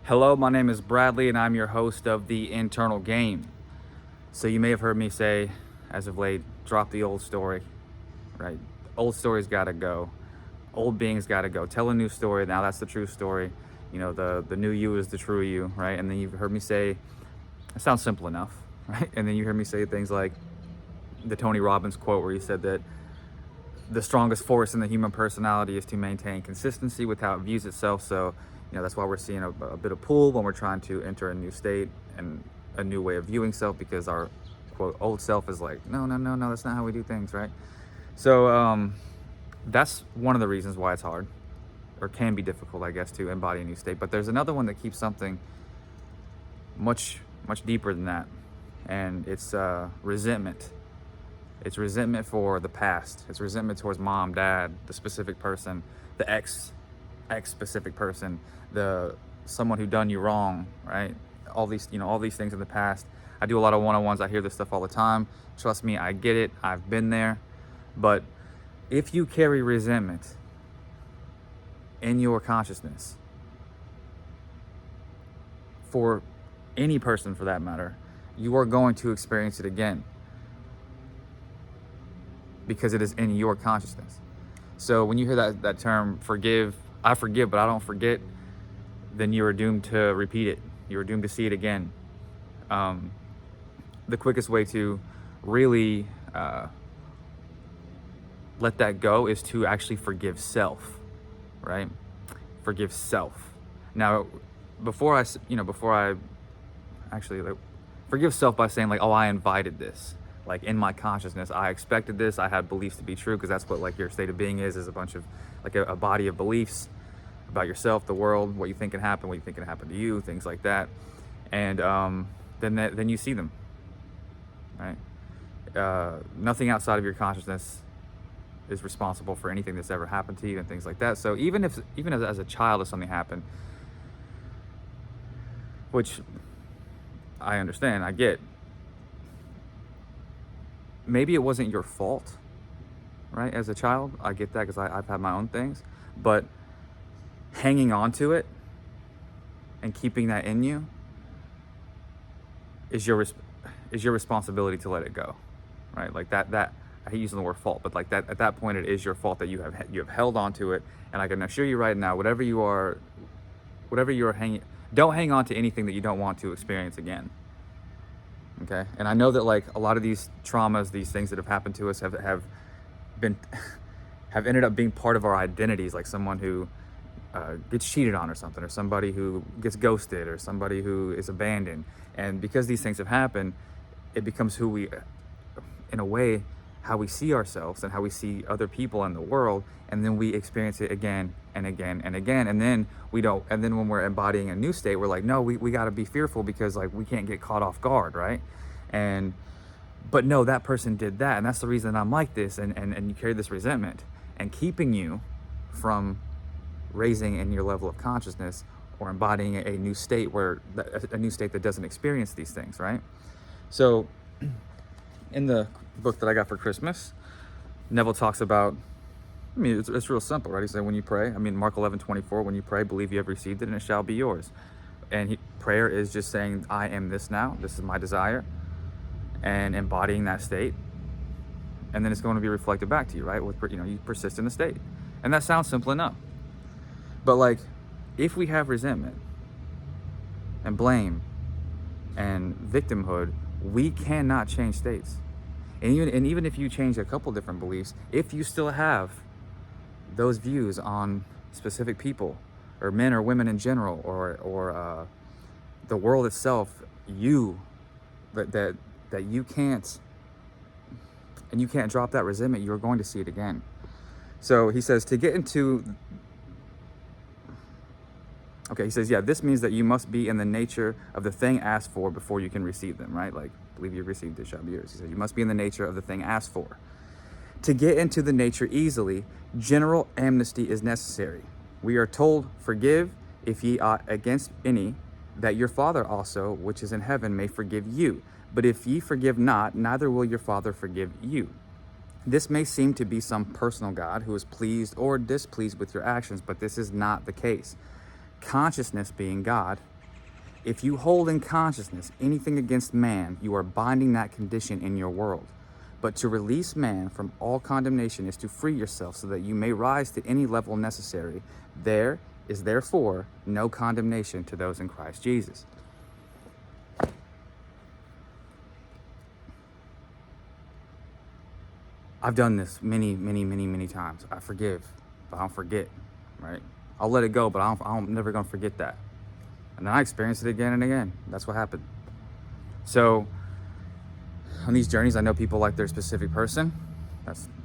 Hello, my name is Bradley, and I'm your host of The Internal Game. So, you may have heard me say, as of late, drop the old story, right? Old stories gotta go. Old beings gotta go. Tell a new story. Now that's the true story. You know, the new you is the true you, right? And then you've heard me say, it sounds simple enough, right? And then you hear me say things like the Tony Robbins quote where he said that the strongest force in the human personality is to maintain consistency with how it views itself. So, that's why we're seeing a bit of pull when we're trying to enter a new state and a new way of viewing self, because our quote old self is like, no, no, no, no, that's not how we do things, right? So that's one of the reasons why it's hard, or can be difficult, I guess, to embody a new state. But there's another one that keeps something much, much deeper than that, and it's resentment. It's resentment for the past. It's resentment towards mom, dad, the specific person, the ex specific person, the someone who done you wrong, right? All these things in the past. I do a lot of one-on-ones. I hear this stuff all the time. Trust me, I get it. I've been there. But if you carry resentment in your consciousness for any person for that matter, you are going to experience it again, because it is in your consciousness. So when you hear that term, forgive, I forgive, but I don't forget, then you are doomed to repeat it. You are doomed to see it again. The quickest way to really let that go is to actually forgive self, right? Forgive self. Now, before I actually forgive self by saying like, oh, I invited this. Like in my consciousness, I expected this. I had beliefs to be true, because that's what like your state of being is a bunch of like a body of beliefs about yourself, the world, what you think can happen, what you think can happen to you, things like that. And then you see them, right? Nothing outside of your consciousness is responsible for anything that's ever happened to you and things like that. So even as a child, if something happened, which I understand, I get, maybe it wasn't your fault, right? As a child, I get that, because I've had my own things, but hanging on to it and keeping that in you is your responsibility to let it go, right? Like that I hate using the word fault, but like that, at that point, it is your fault that you have held on to it. And I can assure you right now, whatever you're don't hang on to anything that you don't want to experience again. Okay. And I know that like a lot of these traumas, these things that have happened to us have ended up being part of our identities, like someone who gets cheated on or something, or somebody who gets ghosted, or somebody who is abandoned. And because these things have happened, it becomes who we, in a way, how we see ourselves and how we see other people in the world. And then we experience it again and again and again. And then when we're embodying a new state, we're like, no, we got to be fearful, because like we can't get caught off guard, right? But no, that person did that, and that's the reason I'm like this. And you carry this resentment, and keeping you from raising in your level of consciousness, or embodying a new state that doesn't experience these things, right? So in the book that I got for Christmas, Neville talks about, it's real simple, right? He said, when you pray, Mark 11:24, when you pray, believe you have received it and it shall be yours. And prayer is just saying, I am this now, this is my desire, and embodying that state. And then it's going to be reflected back to you, right? You persist in the state. And that sounds simple enough. But like, if we have resentment and blame and victimhood, we cannot change states. And even if you change a couple different beliefs, if you still have those views on specific people, or men or women in general, or the world itself, that you can't, and you can't drop that resentment, you're going to see it again. So he says, he says, this means that you must be in the nature of the thing asked for before you can receive them, right? Like, believe you've received it, shall be yours. He says, you must be in the nature of the thing asked for. To get into the nature easily, general amnesty is necessary. We are told, forgive if ye ought against any, that your Father also, which is in heaven, may forgive you. But if ye forgive not, neither will your Father forgive you. This may seem to be some personal God who is pleased or displeased with your actions, but this is not the case. Consciousness being God, If you hold in consciousness anything against man, you are binding that condition in your world. But to release man from all condemnation is to free yourself so that you may rise to any level necessary. There is therefore no condemnation to those in Christ Jesus. I've done this many, many, many, many times. I forgive, but I don't forget, right? I'll let it go, but I'm never gonna forget that. And then I experience it again and again. That's what happened. So on these journeys, I know people like their specific person.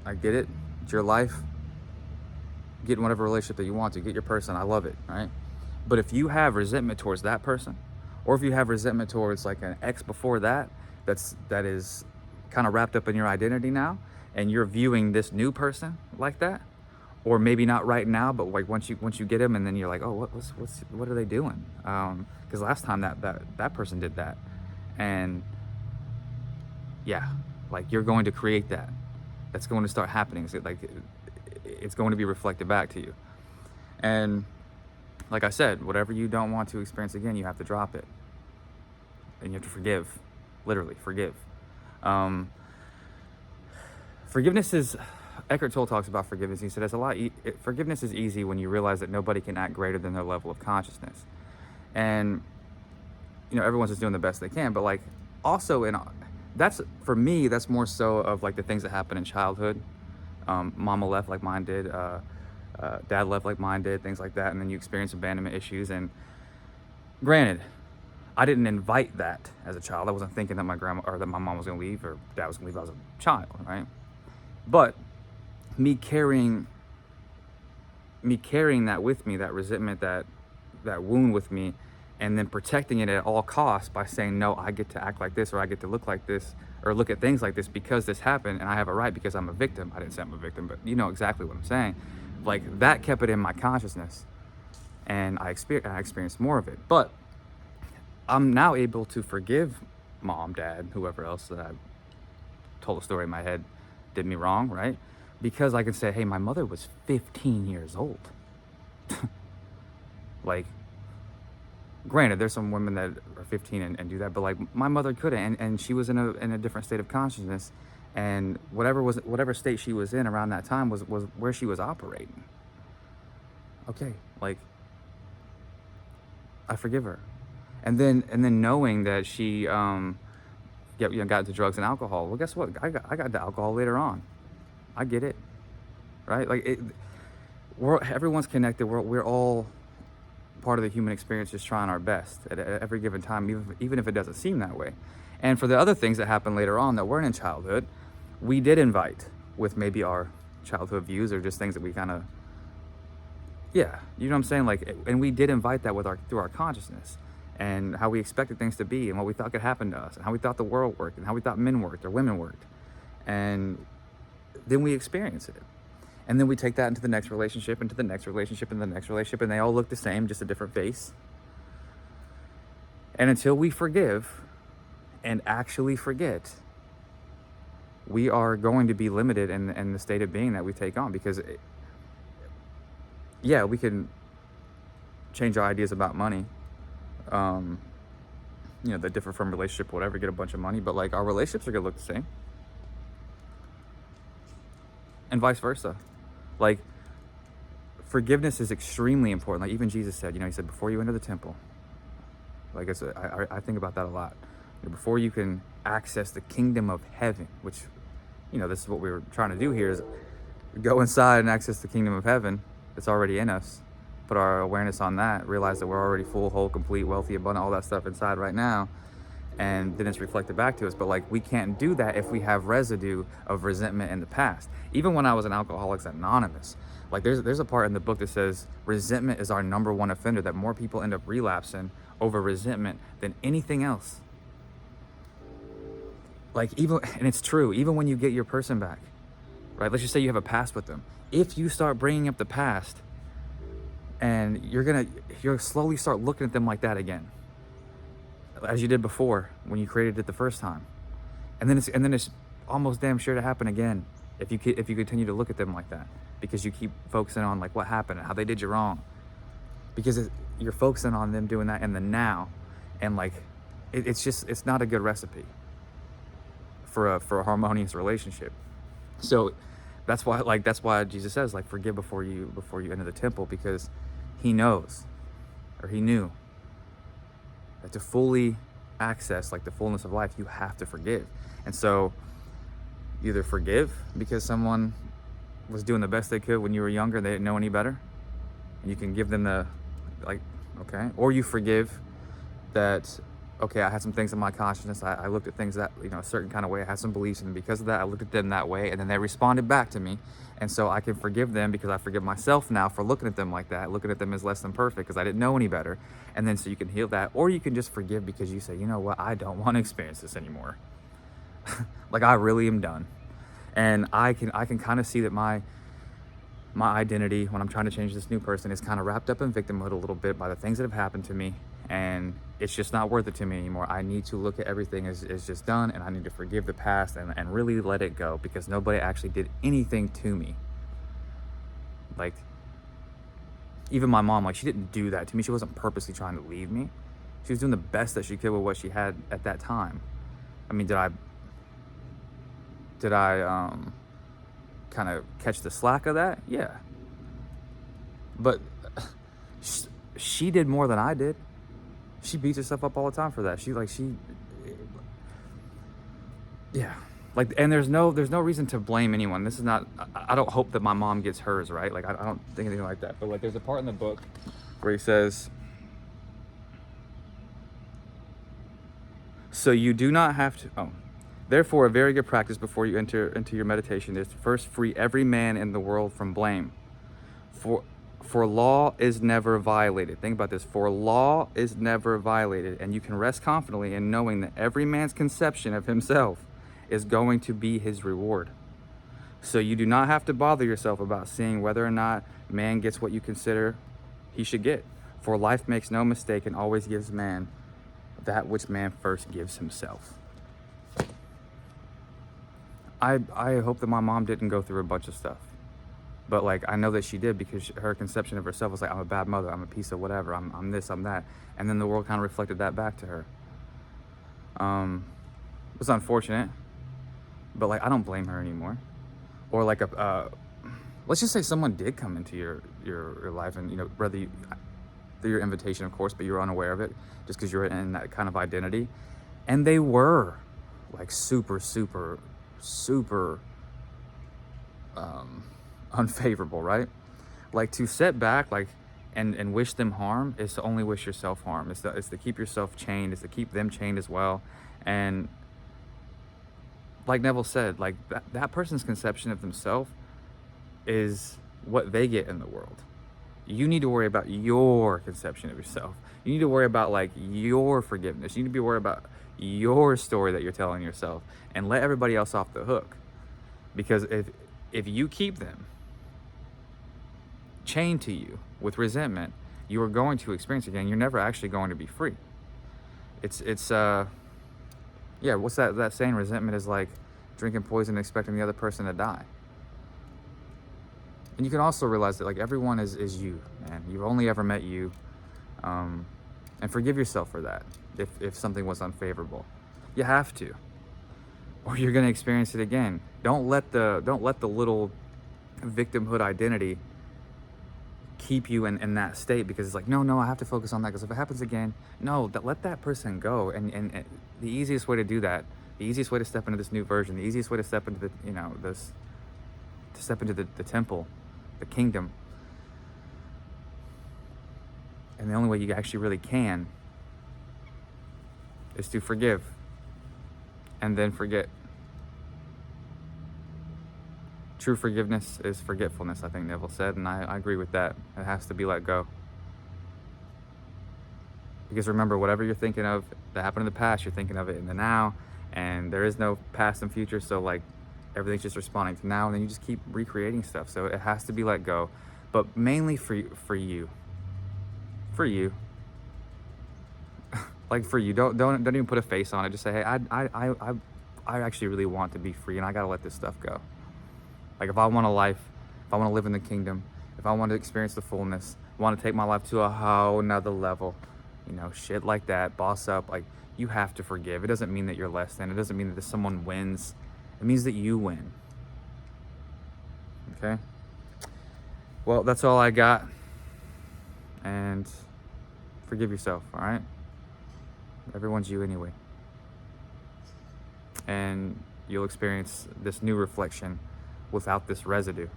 I get it. It's your life. Get in whatever relationship that you want to. Get your person. I love it, right? But if you have resentment towards that person, or if you have resentment towards like an ex before that, that is kind of wrapped up in your identity now, and you're viewing this new person like that, or maybe not right now, but like once you get them, and then you're like, oh, what are they doing? Because last time that person did that, and yeah, like you're going to create that. That's going to start happening. So like it's going to be reflected back to you. And like I said, whatever you don't want to experience again, you have to drop it, and you have to forgive. Literally forgive. Forgiveness is, Eckhart Tolle talks about forgiveness. He said it's a lot. Forgiveness is easy when you realize that nobody can act greater than their level of consciousness, and everyone's just doing the best they can. But like also that's for me. That's more so of like the things that happen in childhood. Mama left like mine did. Dad left like mine did. Things like that, and then you experience abandonment issues. And granted, I didn't invite that as a child. I wasn't thinking that my grandma or that my mom was gonna leave or dad was gonna leave. I was a child, right? But me carrying that with me, that resentment, that wound with me, and then protecting it at all costs by saying, no, I get to act like this, or I get to look like this, or look at things like this because this happened, and I have a right because I'm a victim. I didn't say I'm a victim, but you know exactly what I'm saying. Like that kept it in my consciousness, and I experienced more of it. But I'm now able to forgive mom, dad, whoever else that I told a story in my head did me wrong, right? Because I can say, hey, my mother was 15 years old. Like, granted, there's some women that are 15 and do that, but like my mother couldn't, and she was in a different state of consciousness, and whatever state she was in around that time was where she was operating. Okay, like I forgive her, and then knowing that she got into drugs and alcohol. Well, guess what? I got into alcohol later on. I get it, right? Like everyone's connected. We're all part of the human experience, just trying our best at every given time, even if it doesn't seem that way. And for the other things that happen later on that weren't in childhood, we did invite with maybe our childhood views or just things that we kind of, yeah, you know what I'm saying? Like, and we did invite that through our consciousness and how we expected things to be and what we thought could happen to us and how we thought the world worked and how we thought men worked or women worked. And then we experience it. And then we take that into the next relationship, into the next relationship, and the next relationship, and they all look the same, just a different face. And until we forgive and actually forget, we are going to be limited in the state of being that we take on. Because, yeah, we can change our ideas about money, that differ from relationship, whatever, get a bunch of money, but like our relationships are gonna look the same. And vice versa. Like, forgiveness is extremely important. Like even Jesus said, he said, before you enter the temple, like I think about that a lot. Before you can access the kingdom of heaven, which, this is what we were trying to do here, is go inside and access the kingdom of heaven that's already in us. Put our awareness on that, realize that we're already full, whole, complete, wealthy, abundant, all that stuff inside right now. And then it's reflected back to us. But like, we can't do that if we have residue of resentment in the past. Even when I was an Alcoholics Anonymous, like there's a part in the book that says resentment is our number one offender, that more people end up relapsing over resentment than anything else. Like and it's true, even when you get your person back, right? Let's just say you have a past with them. If you start bringing up the past, and you're slowly start looking at them like that again, as you did before when you created it the first time, and then it's almost damn sure to happen again if you continue to look at them like that, because you keep focusing on like what happened and how they did you wrong, because you're focusing on them doing that in the now, And like, it's not a good recipe for a harmonious relationship. So that's why Jesus says, like, forgive before you enter the temple, because he knows, or he knew, that to fully access like the fullness of life, you have to forgive. And so you either forgive because someone was doing the best they could when you were younger and they didn't know any better, and you can give them the, like, okay, or you forgive that, okay, I had some things in my consciousness, I looked at things that, a certain kind of way, I had some beliefs, and because of that I looked at them that way, and then they responded back to me, and so I can forgive them because I forgive myself now for looking at them like that, looking at them as less than perfect because I didn't know any better. And then so you can heal that, or you can just forgive because you say, you know what, I don't want to experience this anymore. Like, I really am done. And I can kind of see that my identity, when I'm trying to change this new person, is kind of wrapped up in victimhood a little bit by the things that have happened to me, and it's just not worth it to me anymore. I need to look at everything as just done, and I need to forgive the past and really let it go, because nobody actually did anything to me. Like, even my mom, like, she didn't do that to me. She wasn't purposely trying to leave me. She was doing the best that she could with what she had at that time. I mean, did I kind of catch the slack of that? Yeah. But she did more than I did. She beats herself up all the time for that. Yeah. Like, and there's no reason to blame anyone. This is not, I don't hope that my mom gets hers, right? Like, I don't think anything like that. But like, there's a part in the book where he says, so you do not have to, therefore, a very good practice before you enter into your meditation is to first free every man in the world from blame. For law is never violated. Think about this. For law is never violated, and you can rest confidently in knowing that every man's conception of himself is going to be his reward. So you do not have to bother yourself about seeing whether or not man gets what you consider he should get. For life makes no mistake and always gives man that which man first gives himself. I hope that my mom didn't go through a bunch of stuff. But like, I know that she did, because her conception of herself was like, I'm a bad mother, I'm a piece of whatever, I'm this, I'm that. And then the world kind of reflected that back to her. It was unfortunate, but like, I don't blame her anymore. Or like, let's just say someone did come into your life, and whether through your invitation, of course, but you're unaware of it just because you're in that kind of identity, and they were like super unfavorable, right? Like, to set back, like, and wish them harm is to only wish yourself harm. It's to keep yourself chained. It's to keep them chained as well. And like Neville said, like, that person's conception of themselves is what they get in the world. You need to worry about your conception of yourself. You need to worry about like your forgiveness. You need to be worried about your story that you're telling yourself, and let everybody else off the hook. Because if you keep them chained to you with resentment, you are going to experience it again. You're never actually going to be free. It's what's that saying? Resentment is like drinking poison and expecting the other person to die. And you can also realize that like, everyone is you, man. You've only ever met you. And forgive yourself for that if something was unfavorable. You have to, or you're going to experience it again. Don't let the little victimhood identity keep you in that state, because it's like, no, I have to focus on that, because if it happens again, let that person go. And the easiest way to do that, the easiest way to step into this new version, the easiest way to step into the temple, the kingdom, and the only way you actually really can, is to forgive and then forget. True forgiveness is forgetfulness, I think Neville said, and I agree with that. It has to be let go. Because remember, whatever you're thinking of that happened in the past, you're thinking of it in the now, and there is no past and future, so like, everything's just responding to now, and then you just keep recreating stuff. So it has to be let go, but mainly for you. Like, for you. Don't even put a face on it. Just say, hey, I actually really want to be free, and I gotta let this stuff go. Like, if I want a life, if I want to live in the kingdom, if I want to experience the fullness, I want to take my life to a whole nother level, you know, shit like that, boss up. Like, you have to forgive. It doesn't mean that you're less than. It doesn't mean that someone wins. It means that you win. Okay? Well, that's all I got. And forgive yourself, all right? Everyone's you anyway. And you'll experience this new reflection without this residue.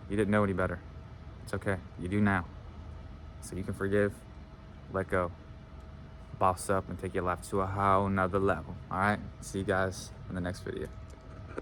You didn't know any better. It's okay. You do now. So you can forgive, let go, boss up, and take your life to a whole nother level. All right? See you guys in the next video.